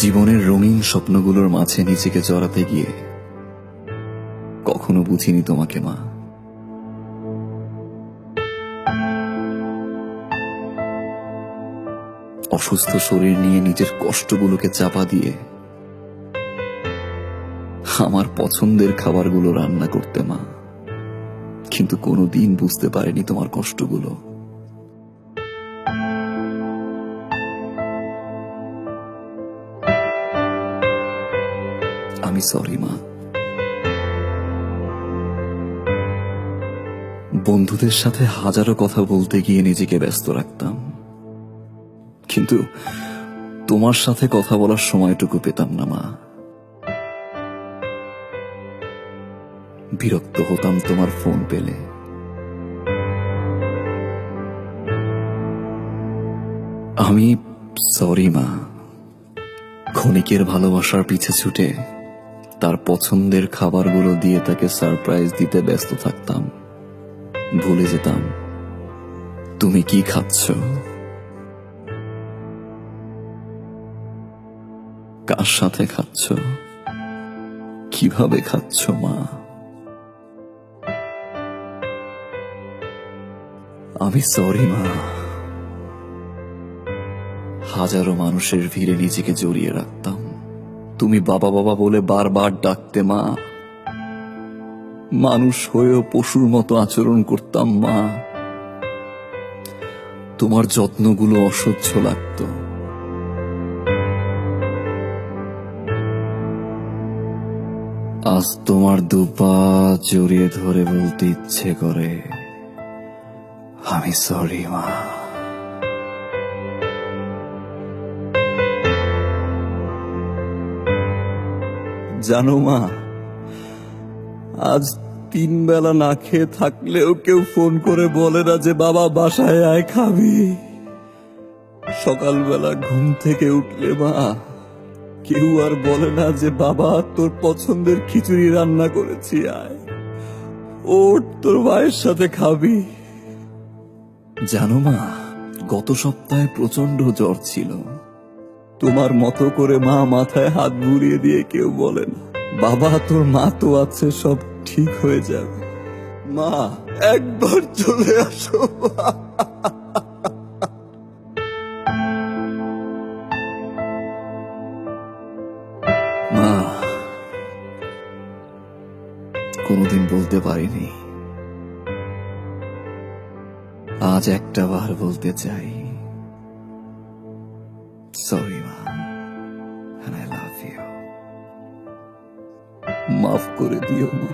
জীবনের রঙিন স্বপ্নগুলোর মাঝে নিজেকে জড়াতে গিয়ে কখনো বুঝিনি তোমাকে মা। অসুস্থ শরীর নিয়ে নিজের কষ্টগুলোকে চাপা দিয়ে আমার পছন্দের খাবারগুলো রান্না করতে মা, কিন্তু কোনোদিন বুঝতে পারিনি তোমার কষ্টগুলো। আমি সরি মা। বন্ধুদের সাথে হাজারো কথা বলতে গিয়ে নিজেকে ব্যস্ত রাখতাম, কিন্তু তোমার সাথে কথা বলার সময়টুকু পেতাম না মা। বিরক্ত হতাম তোমার ফোন পেলে। আমি সরি মা। ক্ষণিকের ভালোবাসার পিছে ছুটে তার পছন্দের খাবারগুলো দিয়ে তাকে সারপ্রাইজ দিতে ব্যস্ত থাকতাম। ভুলে যেতাম তুমি কি খাচ্ছ, কার সাথে খাচ্ছ, কিভাবে খাচ্ছ মা। আমি সরি মা। হাজারো মানুষের ভিড়ে নিজেকে জড়িয়ে রাখতাম। তুমি বাবা বাবা বলে বারবার ডাকতে মা। মানুষ হয়েও পশুর মতো আচরণ করতাম মা। তোমার যত্নগুলো অসহ্য লাগত। আজ তোমার দুপা জড়িয়ে ধরে বলতে ইচ্ছে করে আমি সরি মা। জানো মা, আজ 3 বেলা না খেয়ে থাকলেও কেউ ফোন করে বলে না যে বাবা বাসায় আয় খাবি। সকালবেলা ঘুম থেকে উঠলে মা, কেউ আর বলে না যে বাবা তোর পছন্দের খিচুড়ি রান্না করেছি, আয় ওঠ তোর ভাইয়ের সাথে খাবি। জানো মা, গত সপ্তাহে প্রচন্ড জ্বর ছিল। তোমার মতো করে মা মাথায় হাত বুলিয়ে দিয়ে কেউ বলে না বাবা তোর মা তো আছে, সব ঠিক হয়ে যাবে। মা একবার চলে আসো। মা, কোনোদিন বলতে পারিনি, আজ একটা বার বলতে চাই সরি মা, and I love you। মাফ করে দিও মা।